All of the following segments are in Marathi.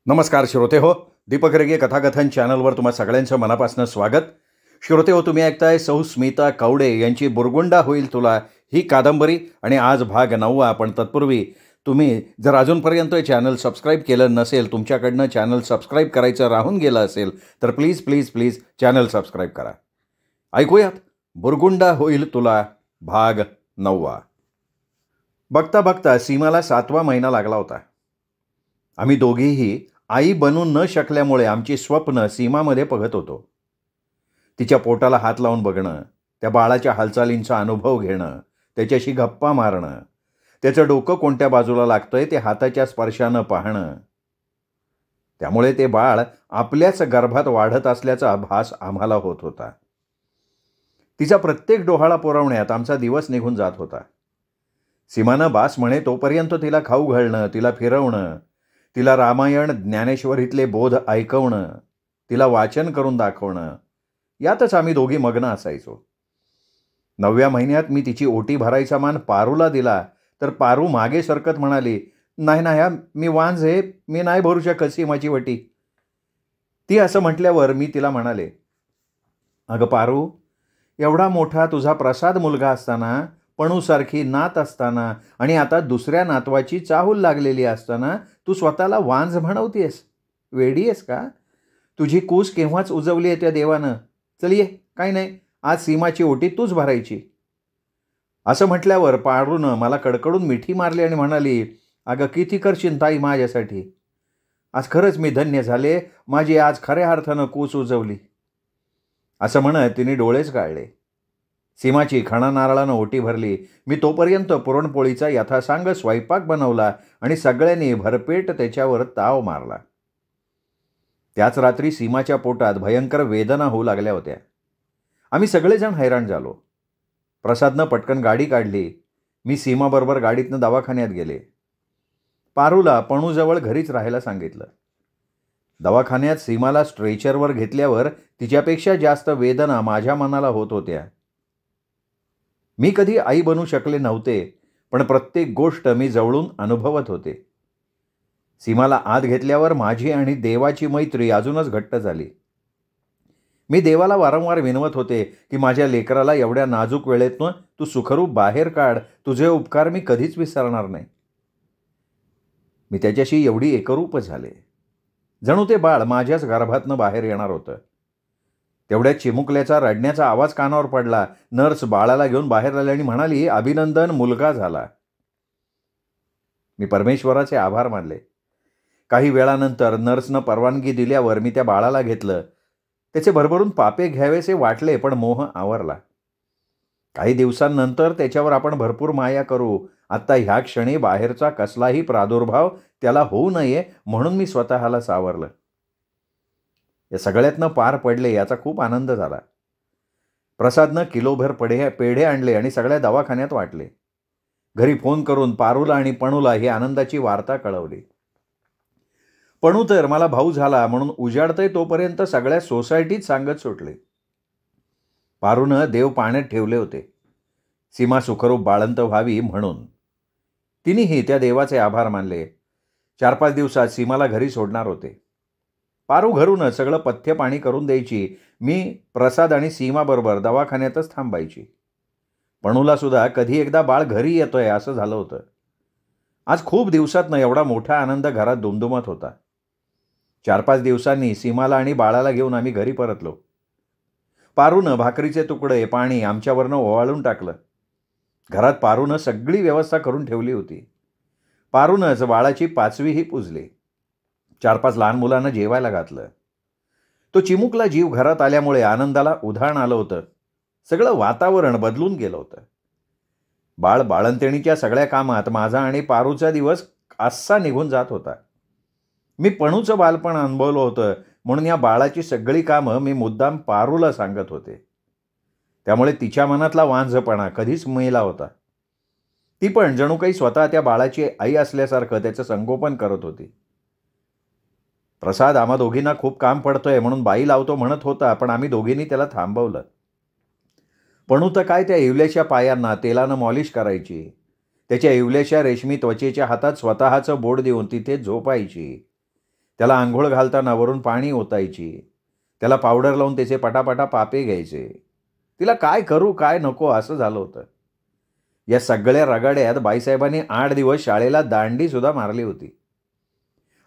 नमस्कार श्रोते हो, दीपक रेगे कथाकथन चॅनलवर तुम्हा सगळ्यांचं मनापासून स्वागत. श्रोते हो, तुम्ही ऐकताय सौ स्मिता कवडे यांची बुरगुंडा होईल तुला ही कादंबरी आणि आज भाग 9. पण तत्पूर्वी तुम्ही जर अजूनपर्यंत चॅनल सबस्क्राईब केलं नसेल, तुमच्याकडनं चॅनल सबस्क्राईब करायचं राहून गेलं असेल तर please please please channel subscribe करा. ऐकूयात बुरगुंडा होईल तुला भाग 9. बघता बघता सीमाला 7वा महिना लागला होता. आम्ही दोघीही आई बनू न शकल्यामुळे आमची स्वप्न सीमामध्ये बघत होतो. तिच्या पोटाला हात लावून बघणं, त्या बाळाच्या हालचालींचा अनुभव घेणं, त्याच्याशी गप्पा मारणं, त्याचं डोकं कोणत्या बाजूला लागतंय ते हाताच्या स्पर्शानं पाहणं. त्यामुळे ते बाळ आपल्याच गर्भात वाढत असल्याचा भास आम्हाला होत होता. तिचा प्रत्येक डोहाळा पुरवण्यात आमचा दिवस निघून जात होता. सीमानं बास म्हणे तोपर्यंत तिला खाऊ घालणं, तिला फिरवणं, तिला रामायण ज्ञानेश्वरीतले बोध ऐकवणं, तिला वाचन करून दाखवणं, यातच आम्ही दोघी मग्न असायचो. 9व्या महिन्यात मी तिची ओटी भरायचा मान पारूला दिला तर पारू मागे सरकत म्हणाली, नाही ना, मी वांज आहे, मी नाही भरू शकत सीमाची वटी. ती असं म्हटल्यावर मी तिला म्हणाले, अगं पारू, एवढा मोठा तुझा प्रसाद मुलगा असताना, पणूसारखी नात असताना आणि आता दुसऱ्या नातवाची चाहूल लागलेली असताना तू स्वतःला वांज म्हणवतेस. वेडी आहेस का? तुझी कूस केव्हाच उजवली आहे त्या देवानं. चल ये, काही नाही, आज सीमाची ओटी तूच भरायची. असं म्हटल्यावर पारूनं मला कडकडून मिठी मारली आणि म्हणाली, अगं किती करशील ताई माझ्यासाठी. आज खरंच मी धन्य झाले, माझी आज खऱ्या अर्थानं कूस उजवली. असं म्हणत तिने डोळेच गाळले. सीमाची खणा नारळानं ओटी भरली. मी तोपर्यंत पुरणपोळीचा यथासांग स्वयंपाक बनवला आणि सगळ्यांनी भरपेट त्याच्यावर ताव मारला. त्याच रात्री सीमाच्या पोटात भयंकर वेदना होऊ लागल्या होत्या. आम्ही सगळेजण हैराण झालो. प्रसादनं पटकन गाडी काढली. मी सीमाबरोबर गाडीतनं दवाखान्यात गेले. पारूला पणूजवळ घरीच राहायला सांगितलं. दवाखान्यात सीमाला स्ट्रेचरवर घेतल्यावर तिच्यापेक्षा जास्त वेदना माझ्या मनाला होत होत्या. मी कधी आई बनू शकले नव्हते, पण प्रत्येक गोष्ट मी जवळून अनुभवत होते. सीमाला आत घेतल्यावर माझी आणि देवाची मैत्री अजूनच घट्ट झाली. मी देवाला वारंवार विनवत होते की माझ्या लेकराला एवढ्या नाजूक वेळेतनं तू सुखरूप बाहेर काढ, तुझे उपकार मी कधीच विसरणार नाही. मी त्याच्याशी एवढी एकरूप झाले, जणू ते बाळ माझ्याच गर्भातनं बाहेर येणार होतं. तेवढ्यात चिमुकल्याचा रडण्याचा आवाज कानावर पडला. नर्स बाळाला घेऊन बाहेर आली आणि म्हणाली, अभिनंदन, मुलगा झाला. मी परमेश्वराचे आभार मानले. काही वेळानंतर नर्सनं परवानगी दिल्यावर मी त्या बाळाला घेतलं. त्याचे भरभरून पापे घ्यावेसे वाटले, पण मोह आवरला. काही दिवसांनंतर त्याच्यावर आपण भरपूर माया करू. आत्ता ह्या क्षणी बाहेरचा कसलाही प्रादुर्भाव त्याला होऊ नये म्हणून मी स्वतःला सावरलं. या सगळ्यातनं पार पडले याचा खूप आनंद झाला. प्रसादनं किलोभर पेढे आणले आणि सगळ्या दवाखान्यात वाटले. घरी फोन करून पारूला आणि पणूला ही आनंदाची वार्ता कळवली. पणू तर मला भाऊ झाला म्हणून उजाडतंय तोपर्यंत सगळ्या सोसायटीत सांगत सुटले. पारूनं देव पाण्यात ठेवले होते, सीमा सुखरूप बाळंत व्हावी म्हणून. तिनेही त्या देवाचे आभार मानले. 4-5 दिवसात सीमाला घरी सोडणार होते. पारू घरूनच सगळं पथ्य पाणी करून द्यायची. मी प्रसाद आणि सीमाबरोबर दवाखान्यातच थांबायची. पणूला सुद्धा कधी एकदा बाळ घरी येतोय असं झालं होतं. आज खूप दिवसातनं एवढा मोठा आनंद घरात दुमदुमत होता. 4-5 दिवसांनी सीमाला आणि बाळाला घेऊन आम्ही घरी परतलो. पारूनं भाकरीचे तुकडे, पाणी आमच्यावरनं ओवाळून टाकलं. घरात पारूनं सगळी व्यवस्था करून ठेवली होती. पारूनंच बाळाची 5वीही पुजली. 4-5 लहान मुलांना जेवायला घातलं. तो चिमुकला जीव घरात आल्यामुळे आनंदाला उधाण आलं होतं. सगळं वातावरण बदलून गेलं होतं. बाळंतिणीच्या सगळ्या कामात माझा आणि पारूचा दिवस असा निघून जात होता. मी पणूचं बालपण अनुभवलं होतं म्हणून या बाळाची सगळी कामं मी मुद्दाम पारूला सांगत होते. त्यामुळे तिच्या मनातला वांझपणा कधीच मेला होता. ती पण जणू काही स्वतः त्या बाळाची आई असल्यासारखं त्याचं संगोपन करत होती. प्रसाद आम्हा दोघींना खूप काम पडतंय म्हणून बाई लावतो म्हणत होता, पण आम्ही दोघींनी त्याला थांबवलं. पणू तर काय त्या इवल्याच्या पायांना तेलानं मॉलिश करायची. त्याच्या इवल्याच्या रेशमी त्वचेच्या हातात स्वतःचं बोट देऊन तिथे झोपायची. त्याला अंघोळ घालताना वरून पाणी ओतायची. त्याला पावडर लावून त्याचे पटापटा पापे घ्यायचे. तिला काय करू काय नको असं झालं होतं. या सगळ्या रगाड्यात बाईसाहेबांनी 8 दिवस शाळेला दांडीसुद्धा मारली होती.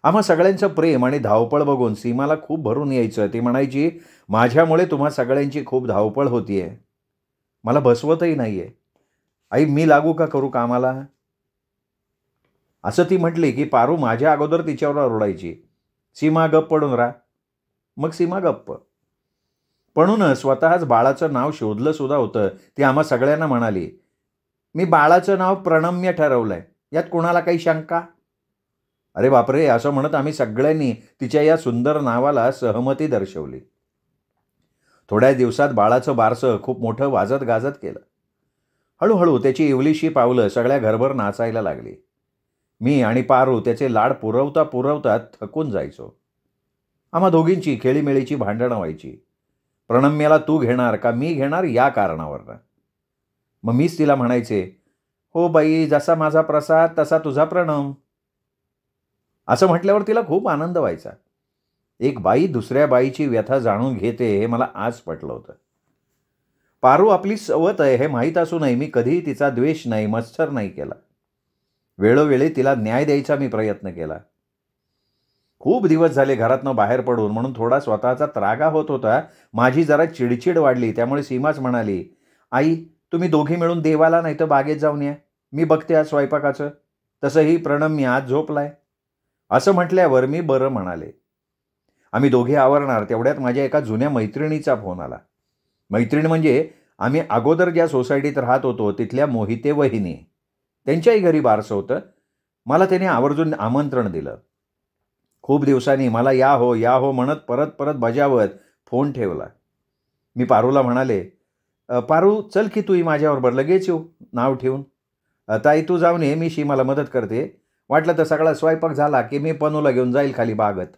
आम्हा सगळ्यांचं प्रेम आणि धावपळ बघून सीमाला खूप भरून यायचं. ती म्हणायची, माझ्यामुळे तुम्हा सगळ्यांची खूप धावपळ होतीये. मला बसवतही नाहीये. आई मी लागू का करू कामाला? असं ती म्हटली की पारू माझ्या अगोदर तिच्यावर ओरडायची, सीमा गप्प पडून राहा. मग सीमा गप्प. म्हणून स्वतःच बाळाचं नाव शोधलं सुद्धा होतं. ती आम्हा सगळ्यांना म्हणाली, मी बाळाचं नाव प्रणम्य ठरवलंय. यात कोणाला काही शंका? अरे बापरे, असं म्हणत आम्ही सगळ्यांनी तिच्या या सुंदर नावाला सहमती दर्शवली. थोड्या दिवसात बाळाचं बारसं खूप मोठं वाजत गाजत केलं. हळूहळू त्याची इवलीशी पावलं सगळ्या घरभर नाचायला लागली. मी आणि पारू त्याचे लाड पुरवता पुरवता थकून जायचो. आम्हा दोघींची खेळीमेळीची भांडणं व्हायची. प्रणम्याला तू घेणार का मी घेणार या कारणावरनं. मग मीच तिला म्हणायचे, हो बाई, जसा माझा प्रसाद तसा तुझा प्रणम. असं म्हटल्यावर तिला खूप आनंद व्हायचा. एक बाई दुसऱ्या बाईची व्यथा जाणून घेते हे मला आज पटलं होतं. पारू आपली सवत आहे हे माहीत असूनही मी कधीही तिचा द्वेष नाही, मत्सर नाही केला. वेळोवेळी तिला न्याय द्यायचा मी प्रयत्न केला. खूप दिवस झाले घरातनं बाहेर पडून, म्हणून थोडा स्वतःचा त्रागा होत होता. माझी जरा चिडचिड वाढली. त्यामुळे सीमाच म्हणाली, आई तुम्ही दोघी मिळून देवाला नाही तर बागेत जाऊन या. मी बघते आज स्वयंपाकाचं. तसंही प्रणम्य आज झोपलाय. असं म्हटल्यावर मी बरं म्हणाले. आम्ही दोघे आवरणार तेवढ्यात माझ्या एका जुन्या मैत्रिणीचा फोन आला. मैत्रीण म्हणजे आम्ही अगोदर ज्या सोसायटीत राहत होतो तिथल्या मोहिते वहिनी. त्यांच्याही घरी बारसं होतं. मला त्याने आवर्जून आमंत्रण दिलं. खूप दिवसांनी मला या हो म्हणत परत परत बजावत फोन ठेवला. मी पारूला म्हणाले, पारू चल की तूही माझ्याबरोबर, लगेच येऊ नाव ठेवून. ताई तू जाऊन ये, मी सीमाला मदत करते. वाटलं तर सगळा स्वयंपाक झाला की मी पनूला घेऊन जाईल खाली बागत.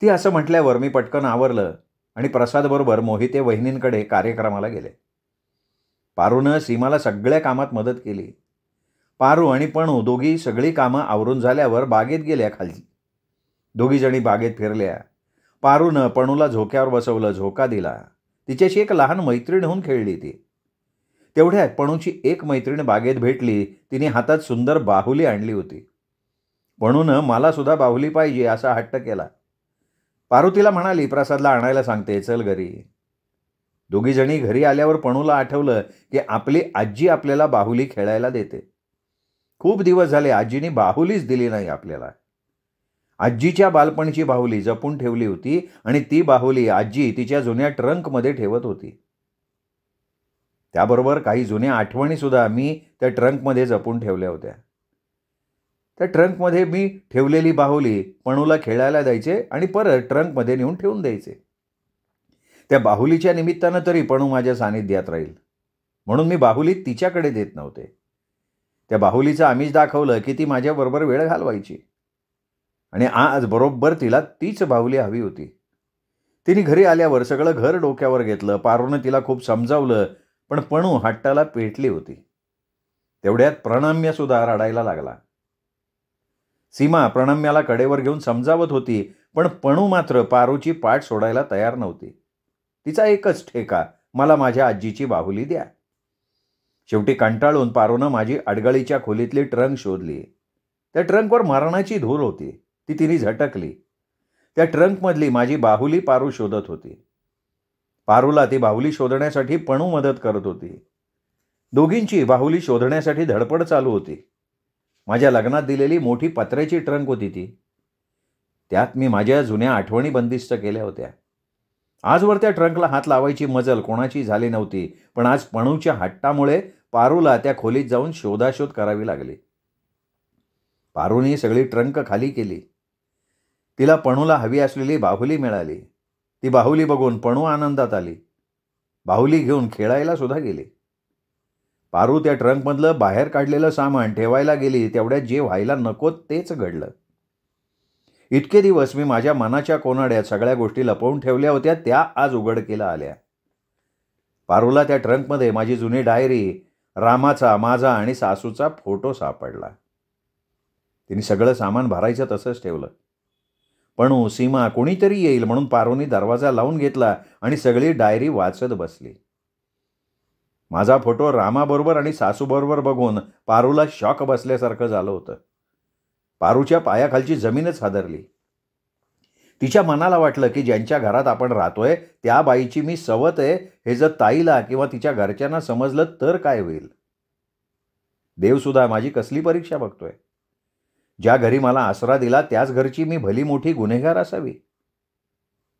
ती असं म्हटल्यावर मी पटकन आवरलं आणि प्रसादबरोबर मोहिते वहिनींकडे कार्यक्रमाला गेले. पारूनं सीमाला सगळ्या कामात मदत केली. पारू आणि पणू दोघी सगळी कामं आवरून झाल्यावर बागेत गेल्या खाली. दोघीजणी बागेत फिरल्या. पारूनं पणूला झोक्यावर बसवलं, झोका दिला. तिच्याशी एक लहान मैत्रीण होऊन खेळली ती. तेवढ्यात पणूची एक मैत्रीण बागेत भेटली. तिने हातात सुंदर बाहुली आणली होती. पणूनं मला सुद्धा बाहुली पाहिजे असा हट्ट केला. पारू तिला म्हणाली, प्रसादला आणायला सांगते, चल घरी. दोघीजणी घरी आल्यावर पणूला आठवलं की आपली आजी आपल्याला बाहुली खेळायला देते. खूप दिवस झाले आजीने बाहुलीच दिली नाही आपल्याला. आजीच्या बालपणीची बाहुली जपून ठेवली होती आणि ती बाहुली आजी तिच्या जुन्या ट्रंकमध्ये ठेवत होती. त्याबरोबर काही जुन्या आठवणीसुद्धा मी त्या ट्रंकमध्ये जपून ठेवल्या होत्या. त्या ट्रंकमध्ये मी ठेवलेली बाहुली पणूला खेळायला द्यायचे आणि परत ट्रंकमध्ये नेऊन ठेवून द्यायचे. त्या बाहुलीच्या निमित्तानं तरी पणू माझ्या सानिध्यात राहील म्हणून मी बाहुली तिच्याकडे देत नव्हते. त्या बाहुलीचं आमिष दाखवलं की ती माझ्याबरोबर वेळ घालवायची. आणि आज बरोबर तिला तीच बाहुली हवी होती. तिने घरी आल्यावर सगळं घर डोक्यावर घेतलं. पारूनं तिला खूप समजावलं, पण पणू हट्टाला पेटली होती. तेवढ्यात प्रणम्यसुद्धा रडायला लागला. सीमा प्रणम्याला कडेवर घेऊन समजावत होती, पण पणू मात्र पारूची पाठ सोडायला तयार नव्हती. तिचा एकच ठेका, मला माझ्या आजीची बाहुली द्या. शेवटी कंटाळून पारूनं माझी अडगळीच्या खोलीतली ट्रंक शोधली. त्या ट्रंकवर मरणाची धूळ होती. ती तिने झटकली. त्या ट्रंकमधली माझी बाहुली पारू शोधत होती. पारूला ती बाहुली शोधण्यासाठी पणू मदत करत होती. दोघींची बाहुली शोधण्यासाठी धडपड चालू होती. माझ्या लग्नात दिलेली मोठी पत्र्याची ट्रंक होती ती. त्यात मी माझ्या जुन्या आठवणी बंदिस्त केल्या होत्या. आजवर त्या ट्रंकला हात लावायची मजल कोणाची झाली नव्हती, पण आज पणूच्या हट्टामुळे पारूला त्या खोलीत जाऊन शोधाशोध करावी लागली. पारूने सगळी ट्रंक खाली केली. तिला पणूला हवी असलेली बाहुली मिळाली. ती बाहुली बघून पणू आनंदात आली. बाहुली घेऊन खेळायला सुद्धा गेली. पारू त्या ट्रंकमधलं बाहेर काढलेलं सामान ठेवायला गेली. तेवढ्यात जे व्हायला नको तेच घडलं. इतके दिवस मी माझ्या मनाच्या कोनाड्यात सगळ्या गोष्टी लपवून ठेवल्या होत्या, त्या आज उघडकीला आल्या. पारूला त्या ट्रंकमध्ये माझी जुनी डायरी, रामाचा, माझा आणि सासूचा फोटो सापडला. तिने सगळं सामान भरायचं तसंच ठेवलं. पणू, सीमा कोणीतरी येईल म्हणून पारूने दरवाजा लावून घेतला आणि सगळी डायरी वाचत बसली. माझा फोटो रामाबरोबर आणि सासूबरोबर बघून पारूला शॉक बसल्यासारखं झालं होतं. पारूच्या पायाखालची जमीनच हादरली. तिच्या मनाला वाटलं की ज्यांच्या घरात आपण राहतोय त्या बाईची मी सवत आहे हे जर ताईला किंवा तिच्या घरच्यांना समजलं तर काय होईल. देवसुद्धा माझी कसली परीक्षा बघतोय. ज्या घरी मला आसरा दिला त्याच घरची मी भली मोठी गुन्हेगार असावी.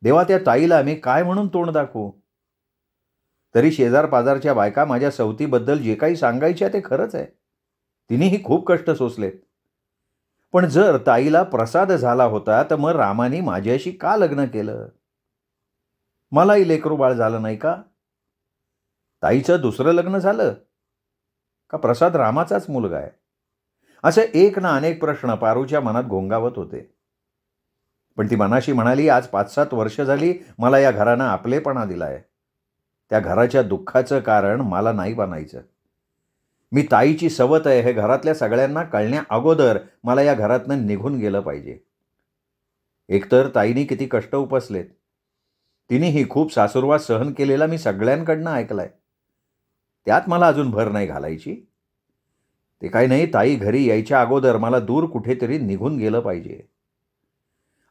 देवा, त्या ताईला मी काय म्हणून तोंड दाखवू. तरी शेजार पाजारच्या बायका माझ्या सवतीबद्दल जे काही सांगायच्या ते खरंच आहे. तिनेही खूप कष्ट सोसलेत. पण जर ताईला प्रसाद झाला होता तर मग रामाने माझ्याशी का लग्न केलं. मलाही लेकरू बाळ झालं नाही का. ताईचं दुसरं लग्न झालं का प्रसाद रामाचाच मुलगा आहे. असे एक ना अनेक प्रश्न पारूच्या मनात घोंगावत होते. पण ती मनाशी म्हणाली, आज 5-7 वर्ष झाली मला या घरानं आपलेपणा दिलाय. त्या घराच्या दुःखाचं कारण मला नाही बनायचं. मी ताईची सवत आहे हे घरातल्या सगळ्यांना कळण्या अगोदर मला या घरातनं निघून गेलं पाहिजे. एकतर ताईने किती कष्ट उपसलेत. तिनेही खूप सासुरवास सहन केलेला मी सगळ्यांकडनं ऐकलाय. त्यात मला अजून भर नाही घालायची. ते काही नाही, ताई घरी यायच्या अगोदर मला दूर कुठेतरी निघून गेलं पाहिजे.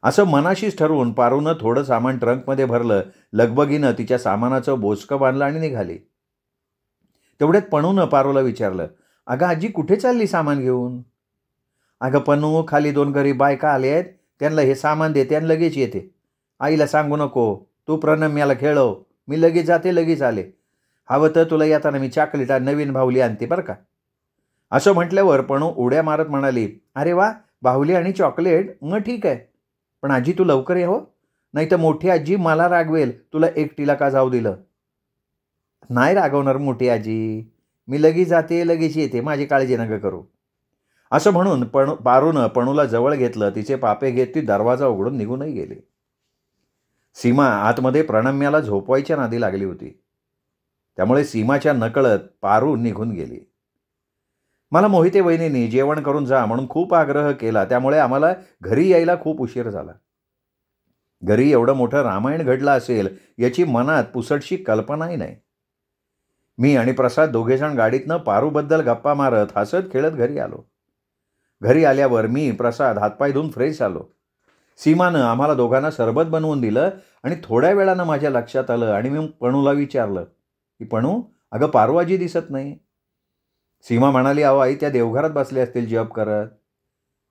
असं मनाशीच ठरवून पारूनं थोडं सामान ट्रंकमध्ये भरलं. लगबगीनं तिच्या सामानाचं बोचकं बांधलं आणि निघाली. तेवढ्यात पणूनं पारूला विचारलं, अगं आजी कुठे चालली सामान घेऊन. अगं पणू, खाली 2 गरीब बायका आले आहेत, त्यांना हे सामान देते आणि लगेच येते. आईला सांगू नको, तू प्रणम्याला खेळव, मी लगेच जाते लगेच आले. हवं तर तुला येताना मी चॉकलेट नवीन बाहुली आणते बरं का. असं म्हटल्यावर पणू उड्या मारत म्हणाली, अरे वा, बाहुली आणि चॉकलेट, मग ठीक आहे. पण आजी तू लवकर ये हो, नाही तर मोठी आजी मला रागवेल तुला एकटीला का जाऊ दिलं. नाही रागवणार मोठी आजी, मी लगेच जाते लगेच येते, माझी काळजी नका करू. असं म्हणून पारूनं पणूला जवळ घेतलं. तिचे पापे घेत ती दरवाजा उघडून निघूनही गेली. सीमा आतमध्ये प्रणम्याला झोपवायच्या नादी लागली होती. त्यामुळे सीमाच्या नकळत पारू निघून गेली. मला मोहिते वहिनींनी जेवण करून जा म्हणून खूप आग्रह केला. त्यामुळे आम्हाला घरी यायला खूप उशीर झाला. घरी एवढं मोठं रामायण घडलं असेल याची मनात पुसटशी कल्पनाही नाही. मी आणि प्रसाद दोघेजण गाडीतनं पारूबद्दल गप्पा मारत हसत खेळत घरी आलो. घरी आल्यावर मी प्रसाद हातपाय धुवून फ्रेश आलो. सीमानं आम्हाला दोघांना सरबत बनवून दिलं आणि थोड्या वेळानं माझ्या लक्षात आलं आणि मी पणूला विचारलं की पणू, अगं पारू आजी दिसत नाही. सीमा म्हणाली, अहो आई त्या देवघरात बसले असतील जप करत.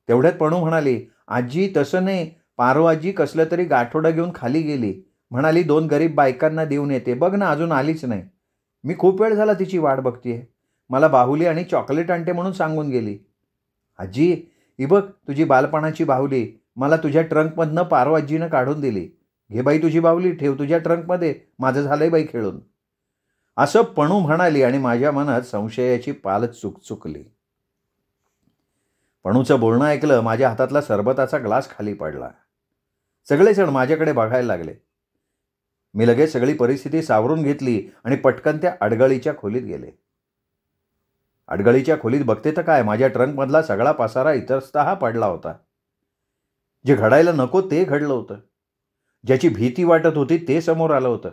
तेवढ्यात पणू म्हणाली, आजी तसं नाही, पारू आजी कसलं तरी गाठोडं घेऊन खाली गेली. म्हणाली 2 गरीब बायकांना देऊन येते, बघ ना अजून आलीच नाही. मी खूप वेळ झाला तिची वाट बघतीये. मला बाहुली आणि चॉकलेट आणते म्हणून सांगून गेली. आजी ही बघ तुझी बालपणाची बाहुली, मला तुझ्या ट्रंकमधनं पारू आजीनं काढून दिली. घे बाई तुझी बाहुली, ठेव तुझ्या ट्रंकमध्ये, माझं झालंय बाई खेळून. असं पणू म्हणाली आणि माझ्या मनात संशयाची पाल चुकचुकली. पणूचं बोलणं ऐकलं. माझ्या हातातला सरबताचा ग्लास खाली पडला. सगळेजण माझ्याकडे बघायला लागले. मी लगेच सगळी परिस्थिती सावरून घेतली आणि पटकन त्या अडगळीच्या खोलीत गेले. अडगळीच्या खोलीत बघते तर काय, माझ्या ट्रंकमधला सगळा पसारा इतस्तः पडला होता. जे घडायला नको ते घडलं होतं. ज्याची भीती वाटत होती ते समोर आलं होतं.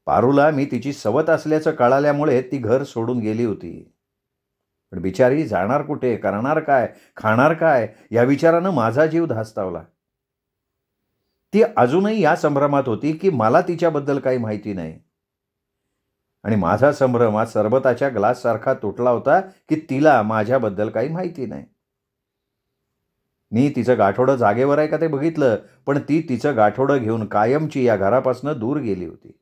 पारूला मी तिची सवत असल्याचं कळाल्यामुळे ती घर सोडून गेली होती. पण बिचारी जाणार कुठे, करणार काय, खाणार काय या विचारानं माझा जीव धास्तावला. ती अजूनही या संभ्रमात होती की मला तिच्याबद्दल काही माहिती नाही. आणि माझा संभ्रम आज सरबताच्या ग्लाससारखा तुटला होता की तिला माझ्याबद्दल काही माहिती नाही. मी तिचं गाठोडं जागेवर आहे का ते बघितलं, पण ती तिचं गाठोडं घेऊन कायमची या घरापासून दूर गेली होती.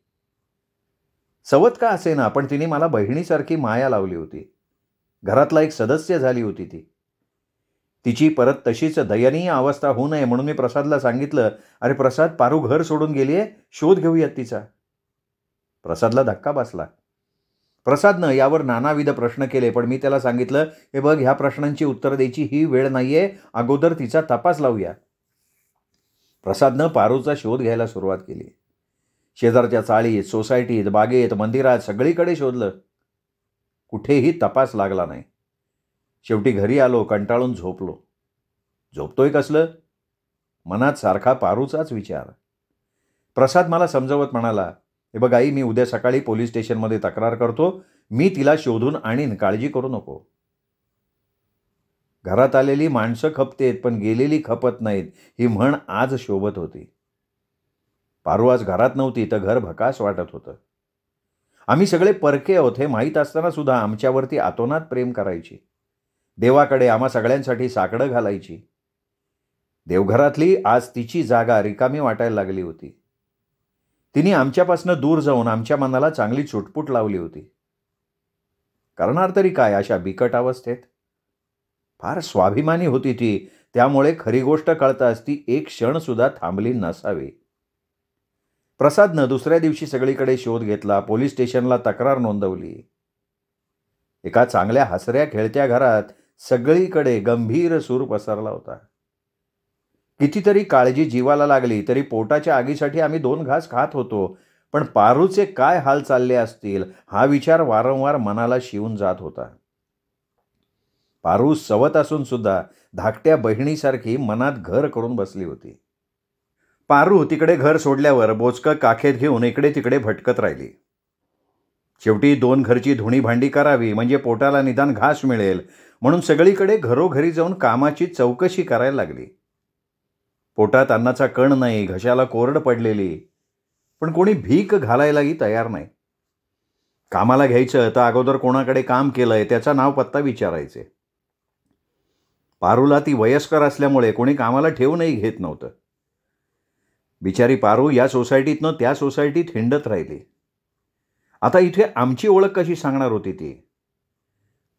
सवत का असेना, पण तिने मला बहिणीसारखी माया लावली होती. घरातला एक सदस्य झाली होती ती. तिची परत तशीच दयनीय अवस्था होऊ नये म्हणून मी प्रसादला सांगितलं, अरे प्रसाद, पारू घर सोडून गेलीये, शोध घेऊयात तिचा. प्रसादला धक्का बसला. प्रसादनं यावर नानाविध प्रश्न केले, पण मी त्याला सांगितलं, हे बघ, ह्या प्रश्नांची उत्तर द्यायची ही वेळ नाहीये, अगोदर तिचा तपास लावूया. प्रसादनं पारूचा शोध घ्यायला सुरुवात केली. शेजारच्या चाळीत, सोसायटीत, बागेत, मंदिरात सगळीकडे शोधलं. कुठेही तपास लागला नाही. शेवटी घरी आलो, कंटाळून झोपलो. झोपतोय कसलं, मनात सारखा पारूचाच विचार. प्रसाद मला समजावत म्हणाला, "हे बघ आई, मी उद्या सकाळी पोलीस स्टेशनमध्ये तक्रार करतो. मी तिला शोधून आणीन, काळजी करू नको." घरात आलेली माणसं खपतेत, पण गेलेली खपत नाहीत, ही म्हण आज शोभत होती. पारू आज घरात नव्हती, तर घर भकास वाटत होतं. आम्ही सगळे परके आहोत हे माहीत असताना सुद्धा आमच्यावरती आतोनात प्रेम करायची. देवाकडे आम्हा सगळ्यांसाठी साकडं घालायची. देवघरातली आज तिची जागा रिकामी वाटायला लागली होती. तिने आमच्यापासून दूर जाऊन आमच्या मनाला चांगली चुटपुट लावली होती. करणार तरी काय अशा बिकट अवस्थेत? फार स्वाभिमानी होती ती, त्यामुळे खरी गोष्ट कळताच ती एक क्षणसुद्धा थांबली नसावी. प्रसादनं दुसऱ्या दिवशी सगळीकडे शोध घेतला, पोलीस स्टेशनला तक्रार नोंदवली. एका चांगल्या हसऱ्या खेळत्या घरात सगळीकडे गंभीर सूर पसरला होता. कितीतरी काळजी जीवाला लागली तरी पोटाच्या आगीसाठी आम्ही 2 घास खात होतो, पण पारूचे काय हाल चालले असतील हा विचार वारंवार मनाला शिवून जात होता. पारू सवत असून सुद्धा धाकट्या बहिणीसारखी मनात घर करून बसली होती. पारू तिकडे घर सोडल्यावर बोचकं काखेत घेऊन इकडे तिकडे भटकत राहिली. शेवटी 2 घरची धुणी भांडी करावी म्हणजे पोटाला निदान घास मिळेल, म्हणून सगळीकडे घरोघरी जाऊन कामाची चौकशी करायला लागली. पोटात अन्नाचा कण नाही, घशाला कोरड पडलेली, पण कोणी भीक घालायलाही तयार नाही. कामाला घ्यायचं तर अगोदर कोणाकडे काम केलंय त्याचं नाव पत्ता विचारायचे. पारूला ती वयस्कर असल्यामुळे कोणी कामाला ठेवूनही घेत नव्हतं. बिचारी पारू या सोसायटीतनं त्या सोसायटीत हिंडत राहिली. आता इथे आमची ओळख कशी सांगणार होती ती?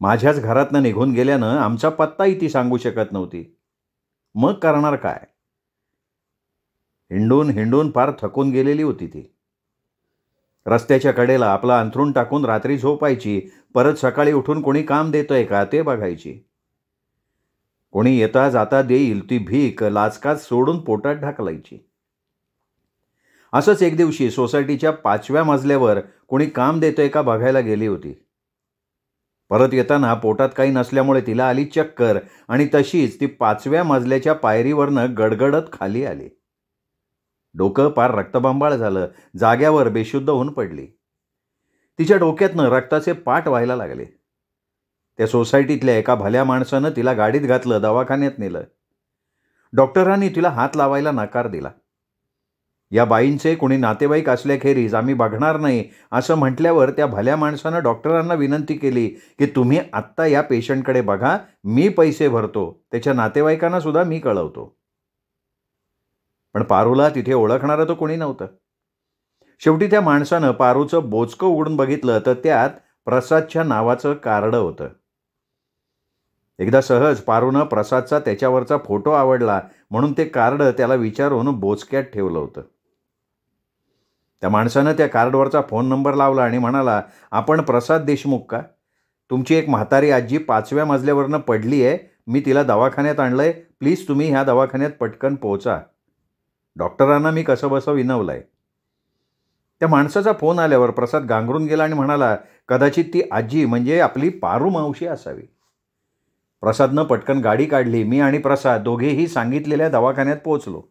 माझ्याच घरातनं निघून गेल्यानं आमचा पत्ताही ती सांगू शकत नव्हती. मग करणार काय? हिंडून हिंडून फार थकून गेलेली होती ती. रस्त्याच्या कडेला आपलं अंथरूण टाकून रात्री झोपायची, परत सकाळी उठून कोणी काम देतंय का ते बघायची. कोणी येता जाता देईल ती भीक लाचकाच सोडून पोटात ढकलायची. असंच एक दिवशी सोसायटीच्या 5व्या मजल्यावर कोणी काम देतंय का बघायला गेली होती. परत येताना पोटात काही नसल्यामुळे तिला आली चक्कर आणि तशीच ती 5व्या मजल्याच्या पायरीवरनं गडगडत खाली आली. डोकं पार रक्तबंबाळ झालं, जाग्यावर बेशुद्ध होऊन पडली. तिच्या डोक्यातनं रक्ताचे पाट व्हायला लागले. त्या सोसायटीतल्या एका भल्या माणसानं तिला गाडीत घातलं, दवाखान्यात नेलं. डॉक्टरांनी तिला हात लावायला नकार दिला. या बाईंचे कोणी नातेवाईक असल्याखेरीज आम्ही बघणार नाही असं म्हटल्यावर त्या भल्या माणसानं डॉक्टरांना विनंती केली की तुम्ही आत्ता या पेशंटकडे बघा, मी पैसे भरतो, त्याच्या नातेवाईकांना सुद्धा मी कळवतो. पण पारूला तिथे ओळखणारं तर कोणी नव्हतं. शेवटी त्या माणसानं पारूचं बोचकं उघडून बघितलं तर त्यात प्रसादच्या नावाचं कार्ड होतं. एकदा सहज पारूनं प्रसादचा त्याच्यावरचा फोटो आवडला म्हणून ते कार्ड त्याला विचारून बोचक्यात ठेवलं होतं. त्या माणसानं त्या कार्डवरचा फोन नंबर लावला आणि म्हणाला, "आपण प्रसाद देशमुख का? तुमची एक म्हातारी आजी 5व्या मजल्यावरनं पडली आहे, मी तिला दवाखान्यात आणलंय, प्लीज तुम्ही ह्या दवाखान्यात पटकन पोहोचा. डॉक्टरांना मी कसं बसं विनवलंय." त्या माणसाचा फोन आल्यावर प्रसाद गांगरून गेला आणि म्हणाला, "कदाचित ती आजी म्हणजे आपली पारू मावशी असावी." प्रसादनं पटकन गाडी काढली. मी आणि प्रसाद दोघेही सांगितलेल्या दवाखान्यात पोहोचलो.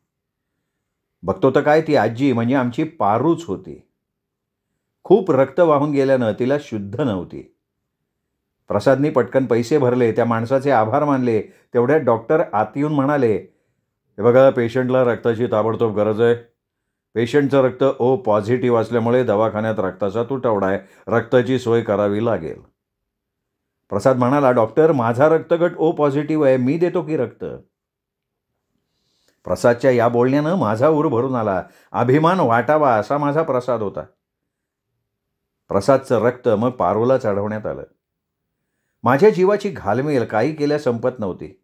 बघतो तर काय, ती आजी म्हणजे आमची पारूच होती. खूप रक्त वाहून गेल्यानं तिला शुद्ध नव्हती. प्रसादनी पटकन पैसे भरले, त्या माणसाचे आभार मानले. तेवढ्यात डॉक्टर आत येऊन म्हणाले, "हे बघा, पेशंटला रक्ताची ताबडतोब गरज आहे. पेशंटचं रक्त O पॉझिटिव्ह असल्यामुळे दवाखान्यात रक्ताचा तुटवडा आहे. रक्ताची सोय करावी लागेल." प्रसाद म्हणाला, "डॉक्टर, माझा रक्तगट O पॉझिटिव्ह आहे, मी देतो की रक्त?" प्रसादच्या या बोलण्यानं माझा ऊर भरून आला. अभिमान वाटावा असा माझा प्रसाद होता. प्रसादचं रक्त मग पारूला चढवण्यात आलं. माझ्या जीवाची घालमेल काही केल्या संपत नव्हती.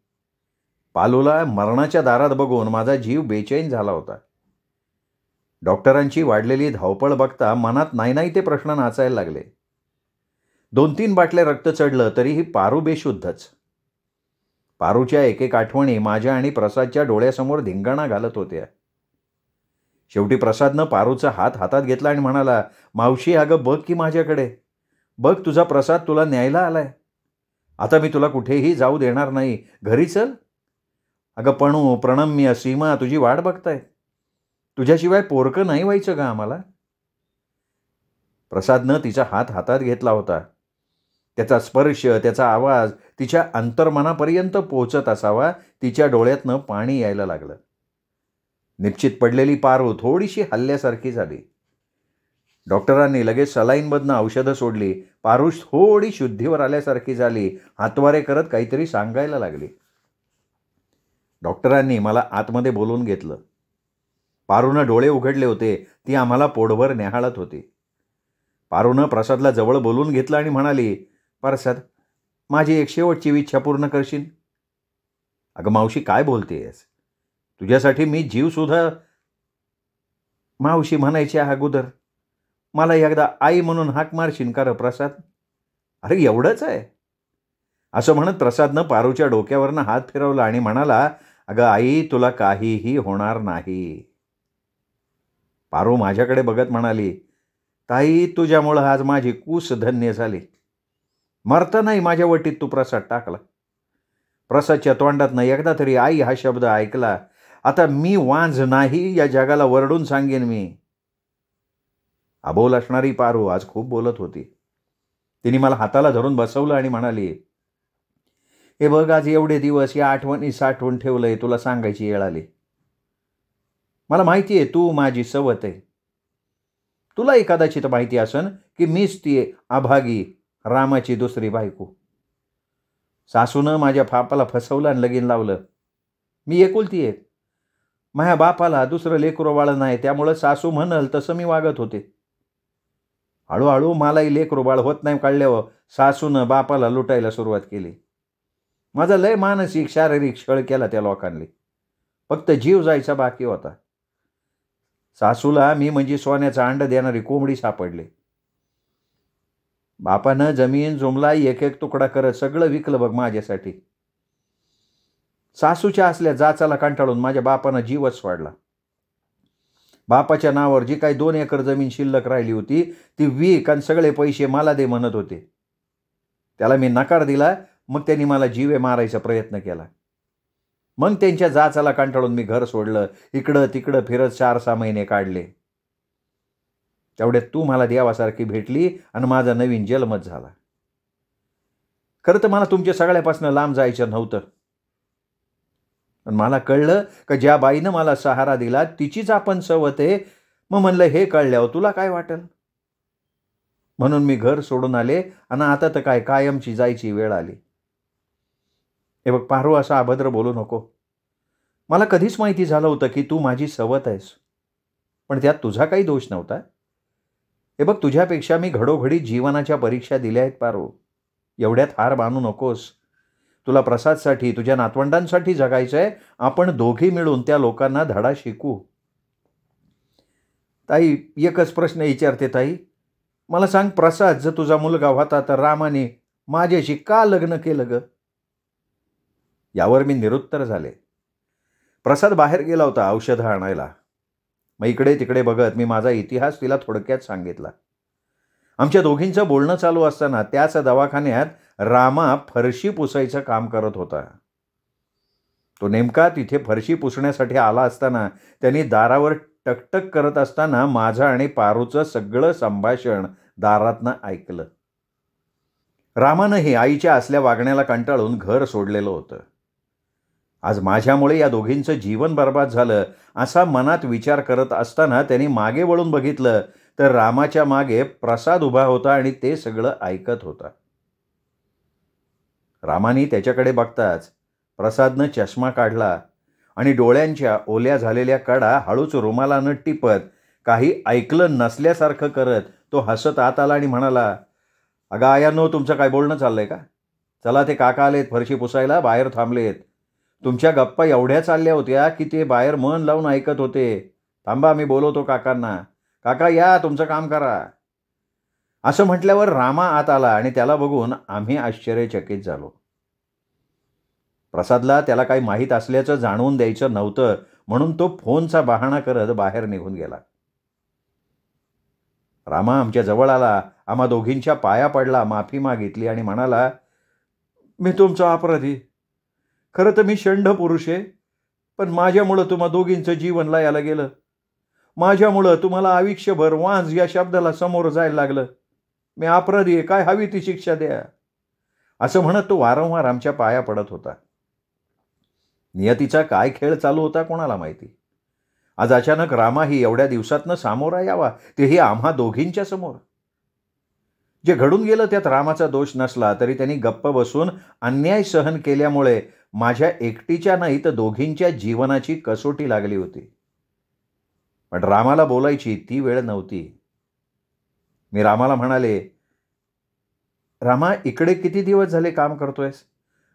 पालूला मरणाच्या दारात बघून माझा जीव बेचैन झाला होता. डॉक्टरांची वाढलेली धावपळ बघता मनात नाही ते प्रश्न नाचायला लागले. 2-3 बाटल्या रक्त चढलं तरीही पारू बेशुद्धच. पारूच्या एक आठवणी माझ्या आणि प्रसादच्या डोळ्यासमोर धिंगाणा घालत होत्या. शेवटी प्रसादनं पारूचा हात हातात घेतला आणि म्हणाला, "मावशी, अगं बघ की माझ्याकडे. बघ, तुझा प्रसाद तुला न्यायला आलाय. आता मी तुला कुठेही जाऊ देणार नाही. घरी चल." अगं पणू, प्रणम्य, सीमा तुझी वाट बघतायत. तुझ्याशिवाय पोरकं नाही व्हायचं का आम्हाला? प्रसादनं तिचा हात हातात घेतला होता. त्याचा स्पर्श, त्याचा आवाज तिच्या अंतर्मनापर्यंत पोहोचत असावा. तिच्या डोळ्यातनं पाणी यायला लागलं. निश्चित पडलेली पारू थोडीशी हलल्यासारखी झाली. डॉक्टरांनी लगेच सलाईनमधनं औषधं सोडली. पारू थोडी शुद्धीवर आल्यासारखी झाली. हातवारे करत काहीतरी सांगायला लागली. डॉक्टरांनी मला आतमध्ये बोलवून घेतलं. पारूनं डोळे उघडले होते. ती आम्हाला पोटभर न्याहाळत होती. पारूनं प्रसादला जवळ बोलवून घेतलं आणि म्हणाली, प्रसाद, माझी एक शेवटची इच्छा पूर्ण करशील? अगं मावशी, काय बोलतेस? तुझ्यासाठी मी जीवसुद्धा. मावशी म्हणायच्या अगोदर मला एकदा आई म्हणून हाक मारशील का रे प्रसाद? अरे एवढंच आहे? असं म्हणत प्रसादनं पारूच्या डोक्यावरनं हात फिरवला आणि म्हणाला, अगं आई, तुला काहीही होणार नाही. पारू माझ्याकडे बघत म्हणाली, ताई, तुझ्यामुळं आज माझी कूस धन्य झाली. मरता नाही माझ्या वटीत तू प्रसाद टाकला. प्रसादच्या तोंडातनं एकदा तरी आई हा शब्द ऐकला. आता मी वांझ नाही या जगाला वरडून सांगेन मी. अबोल असणारी पारू आज खूप बोलत होती. तिने मला हाताला धरून बसवलं आणि म्हणाली, हे बघ, आज एवढे दिवस या आठवणी साठवून ठेवलंय, तुला सांगायची वेळ आली. मला माहिती आहे तू माझी सवत आहे. तुलाही कदाचित माहिती असन की मीच ती अभागी रामाची दुसरी बायको. सासूनं माझ्या बापाला फसवलं आणि लगीन लावलं. मी एकुलती एक. माझ्या बापाला दुसरं लेकरं बाळ नाही, त्यामुळं सासू म्हणल तसं मी वागत होते. हळूहळू मलाही लेकरं बाळ होत नाही कळल्यावर सासूनं बापाला लुटायला सुरुवात केली. माझा लय मानसिक शारीरिक छळ केला त्या लोकांनी. फक्त जीव जायचा बाकी होता. सासूला मी म्हणजे सोन्याचा अंड देणारी कोंबडी सापडली. बापानं जमीन जुमला एक एक तुकडा करत सगळं विकलं बघ माझ्यासाठी. सासूच्या असल्या जाचाला कंटाळून माझ्या बापानं जीवच सोडला. बापाच्या नावावर जी काही 2 एकर जमीन शिल्लक राहिली होती ती विक आणि सगळे पैसे मला दे म्हणत होते. त्याला मी नकार दिला. मग त्यांनी मला जीवे मारायचा प्रयत्न केला. मग त्यांच्या जाचाला कंटाळून मी घर सोडलं. इकडं तिकडं फिरत 4-6 महिने काढले. तेवढ्यात तू मला देवासारखी भेटली आणि माझा नवीन जन्मच झाला. खरं तर मला तुमच्या सगळ्यापासून लांब जायचं नव्हतं. पण मला कळलं की ज्या बाईनं मला सहारा दिला तिचीच आपण सवत आहे. मग म्हणलं, हे कळल्यावर तुला काय वाटेल? म्हणून मी घर सोडून आले आणि आता तर काय कायमची जायची वेळ आली. हे बघ पारू, असं अभद्र बोलू नको. मला कधीच माहिती झालं होतं की तू माझी सवत आहेस. पण त्यात तुझा काही दोष नव्हता. हे बघ, तुझ्यापेक्षा मी घडोघडी जीवनाच्या परीक्षा दिल्या आहेत पारू. एवढ्यात हार मानू नकोस. तुला प्रसादसाठी, तुझ्या नातवंडांसाठी जगायचं आहे. आपण दोघी मिळून त्या लोकांना धडा शिकू. ताई, एकच प्रश्न विचारते ताई. मला सांग, प्रसाद जर तुझा मुलगा होता तर रामाने माझ्याशी का लग्न केलं ग? यावर मी निरुत्तर झाले. प्रसाद बाहेर गेला होता औषधं आणायला. मग इकडे तिकडे बघत मी माझा इतिहास तिला थोडक्यात सांगितला. आमच्या दोघींचं बोलणं चालू असताना त्याच दवाखान्यात रामा फरशी पुसायचं काम करत होता. तो नेमका तिथे फरशी पुसण्यासाठी आला असताना त्यांनी दारावर टकटक करत असताना माझं आणि पारूचं सगळं संभाषण दारातनं ऐकलं. रामानंही आईच्या असल्या वागण्याला कंटाळून घर सोडलेलं होतं. आज माझ्यामुळे या दोघींचं जीवन बर्बाद झालं असा मनात विचार करत असताना त्यांनी मागे वळून बघितलं तर रामाच्या मागे प्रसाद उभा होता आणि ते सगळं ऐकत होता. रामानी त्याच्याकडे बघताच प्रसादनं चष्मा काढला आणि डोळ्यांच्या ओल्या झालेल्या कडा हळूच रुमालानं टिपत काही ऐकलं नसल्यासारखं करत तो हसत आत आला आणि म्हणाला, अगं आयांनो, तुमचं काय बोलणं चाललंय का? चला, ते काका आलेत फरशी पुसायला, बाहेर थांबलेत. तुमच्या गप्पा एवढ्या चालल्या होत्या की ते बाहेर मन लावून ऐकत होते. थांबा, मी बोलवतो काकांना. काका या, तुमचं काम करा. असं म्हटल्यावर रामा आत आला आणि त्याला बघून आम्ही आश्चर्यचकित झालो. प्रसादला त्याला काही माहीत असल्याचं जाणवून द्यायचं नव्हतं म्हणून तो फोनचा बहाणा करत बाहेर निघून गेला. रामा आमच्या जवळ आला, आम्हा दोघींच्या पाया पडला, माफी मागितली आणि म्हणाला, मी तुमचा अपराधी. खरं तर मी षंड पुरुष आहे. पण माझ्यामुळं तुम्हा दोघींचं जीवन लयाला गेलं. माझ्यामुळं तुम्हाला आयुष्यभर वांज या शब्दाला समोर जायला लागलं. मी अपराधी आहे, काय हवी ती शिक्षा द्या. असं म्हणत तो वारंवार आमच्या पाया पडत होता. नियतीचा काय खेळ चालू होता कोणाला माहिती. आज अचानक रामाही एवढ्या दिवसातनं सामोरा यावा, तेही आम्हा दोघींच्या समोर. जे घडून गेलं त्यात रामाचा दोष नसला तरी त्यांनी गप्प बसून अन्याय सहन केल्यामुळे माझ्या एकटीच्या नाही तर दोघींच्या जीवनाची कसोटी लागली होती. पण रामाला बोलायची ती वेळ नव्हती. मी रामाला म्हणाले, रामा, इकडे किती दिवस झाले काम करतोयस?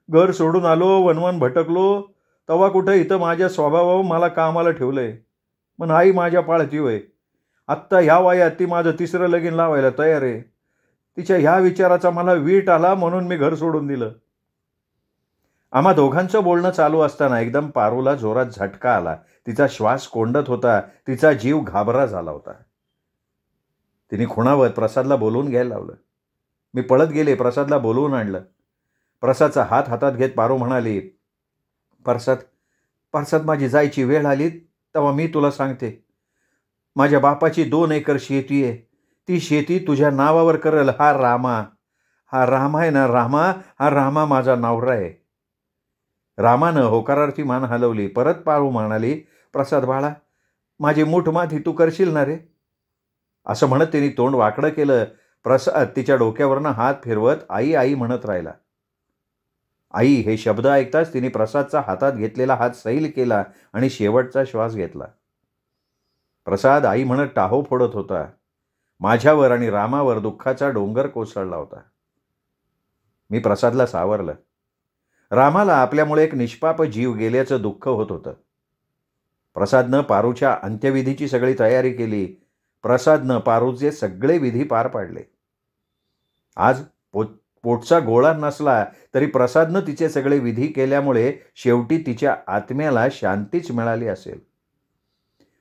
घर सोडून आलो, वनवन भटकलो, तेव्हा कुठं इथं माझ्या स्वभावावर मला कामाला ठेवलंय. मग आई माझ्या पाळती होय. आत्ता ह्या वयात ती माझं तिसरं लगीन लावायला तयार आहे. तिच्या ह्या विचाराचा मला वीट आला म्हणून मी घर सोडून दिलं. आम्हा दोघांचं बोलणं चालू असताना एकदम पारूला जोरात झटका आला. तिचा श्वास कोंडत होता. तिचा जीव घाबरा झाला होता. तिने खुणावत प्रसादला बोलवून घ्यायला लावलं. मी पळत गेले, प्रसादला बोलवून आणलं. प्रसादचा हात हातात घेत पारू म्हणाली, प्रसाद, माझी जायची वेळ आली तेव्हा मी तुला सांगते. माझ्या बापाची 2 एकर शेती आहे. ती शेती तुझ्या नावावर करल हा रामा आहे ना, हा रामा माझा नवरा आहे. रामानं होकारार्थी मान हलवली. परत पारू म्हणाली, प्रसाद बाळा, माझी मूठ माथी तू करशील ना रे? असं म्हणत तिने तोंड वाकडं केलं. प्रसाद तिच्या डोक्यावरनं हात फिरवत आई आई म्हणत राहिला. आई हे शब्द ऐकताच तिने प्रसादचा हातात घेतलेला हात सैल केला आणि शेवटचा श्वास घेतला. प्रसाद आई म्हणत टाहो फोडत होता. माझ्यावर आणि रामावर दुःखाचा डोंगर कोसळला होता. मी प्रसादला सावरलं. रामाला आपल्यामुळे एक निष्पाप जीव गेल्याचं दुःख होत होतं. प्रसादनं पारूच्या अंत्यविधीची सगळी तयारी केली. प्रसादनं पारूचे सगळे विधी पार पाडले. आज पोटचा गोळा नसला तरी प्रसादनं तिचे सगळे विधी केल्यामुळे शेवटी तिच्या आत्म्याला शांतीच मिळाली असेल.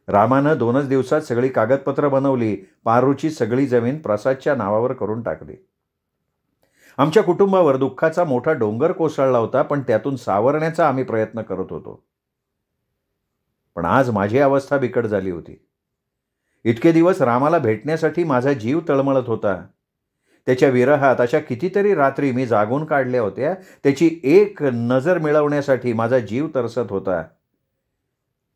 रामानं 2च दिवसात सगळी कागदपत्र बनवली. पारूची सगळी जमीन प्रसादच्या नावावर करून टाकली. आमच्या कुटुंबावर दुःखाचा मोठा डोंगर कोसळला होता, पण त्यातून सावरण्याचा आम्ही प्रयत्न करत होतो. पण आज माझी अवस्था बिकट झाली होती. इतके दिवस रामाला भेटण्यासाठी माझा जीव तळमळत होता. त्याच्या विरहात अशा कितीतरी रात्री मी जागून काढल्या होत्या. त्याची एक नजर मिळवण्यासाठी माझा जीव तरसत होता.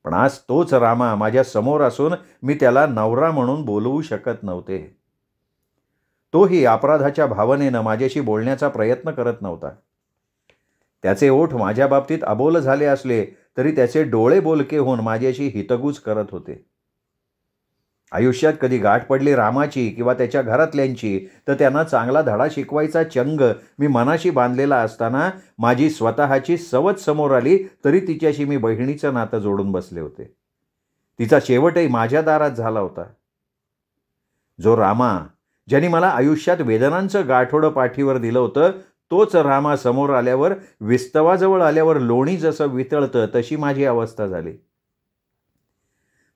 पण आज तोच रामा माझ्या समोर असून मी त्याला नवरा म्हणून बोलवू शकत नव्हते. तोही अपराधाच्या भावनेनं माझ्याशी बोलण्याचा प्रयत्न करत नव्हता. त्याचे ओठ माझ्या बाबतीत अबोल झाले असले तरी त्याचे डोळे बोलके होऊन माझ्याशी हितगुज करत होते. आयुष्यात कधी गाठ पडली रामाची किंवा त्याच्या घरातल्यांची तर त्यांना चांगला धडा शिकवायचा चंग मी मनाशी बांधलेला असताना माझी स्वतःची सवत समोर आली तरी तिच्याशी मी बहिणीचं नातं जोडून बसले होते. तिचा शेवटही माझ्या दारात झाला होता. जो रामा ज्यांनी मला आयुष्यात वेदनांचं गाठोडं पाठीवर दिलं होतं, तोच रामा समोर आल्यावर, विस्तवाजवळ आल्यावर लोणी जसं वितळतं तशी माझी अवस्था झाली.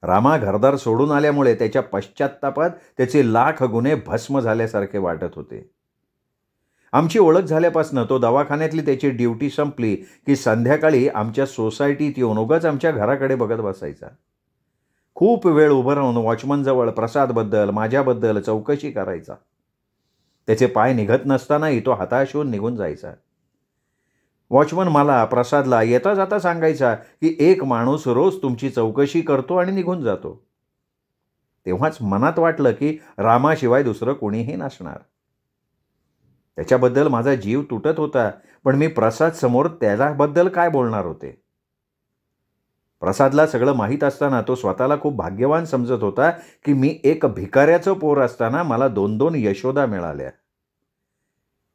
रामा घरदार सोडून आल्यामुळे त्याच्या पश्चात्तापात त्याचे लाख गुन्हे भस्म झाल्यासारखे वाटत होते. आमची ओळख झाल्यापासून तो दवाखान्यातली त्याची ड्युटी संपली की संध्याकाळी आमच्या सोसायटीत येऊन उगाच आमच्या घराकडे बघत बसायचा. खूप वेळ उभं राहून वॉचमनजवळ प्रसादबद्दल माझ्याबद्दल चौकशी करायचा. त्याचे पाय निघत नसतानाही तो हताश होऊन निघून जायचा. वॉचमन मला प्रसादला येता जाता सांगायचा की एक माणूस रोज तुमची चौकशी करतो आणि निघून जातो. तेव्हाच मनात वाटलं की रामाशिवाय दुसरं कोणीही नसणार. त्याच्याबद्दल माझा जीव तुटत होता, पण मी प्रसाद समोर त्याच्याबद्दल काय बोलणार होते. प्रसादला सगळं माहीत असताना तो स्वतःला खूप भाग्यवान समजत होता की मी एक भिकाऱ्याचं पोर असताना मला 2-2 यशोदा मिळाल्या.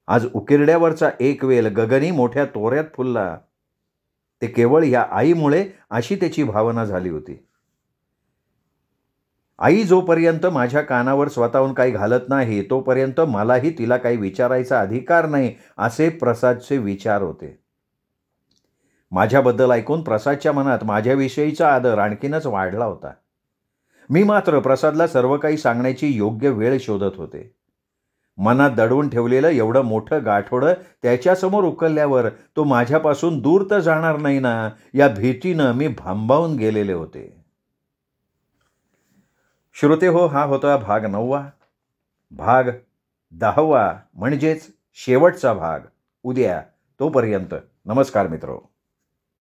आज उकिरड्यावरचा एक वेल गगनी मोठ्या तोऱ्यात फुलला. ते केवळ या आईमुळे अशी त्याची भावना झाली होती. आई जोपर्यंत माझ्या कानावर स्वतःहून काही घालत नाही तोपर्यंत मलाही तिला काही विचारायचा अधिकार नाही असे प्रसादचे विचार होते. माझ्याबद्दल ऐकून प्रसादच्या मनात माझ्याविषयीचा आदर आणखीनच वाढला होता. मी मात्र प्रसादला सर्व काही सांगण्याची योग्य वेळ शोधत होते. मनात दडवून ठेवलेलं एवढं मोठं गाठोडं त्याच्यासमोर उकलल्यावर तो माझ्यापासून दूर तर जाणार नाही ना, या भीतीनं मी भांबावून गेलेले होते. श्रोते हो, हा होता भाग 9वा. भाग 10वा म्हणजेच शेवटचा भाग उद्या. तोपर्यंत नमस्कार मित्रो.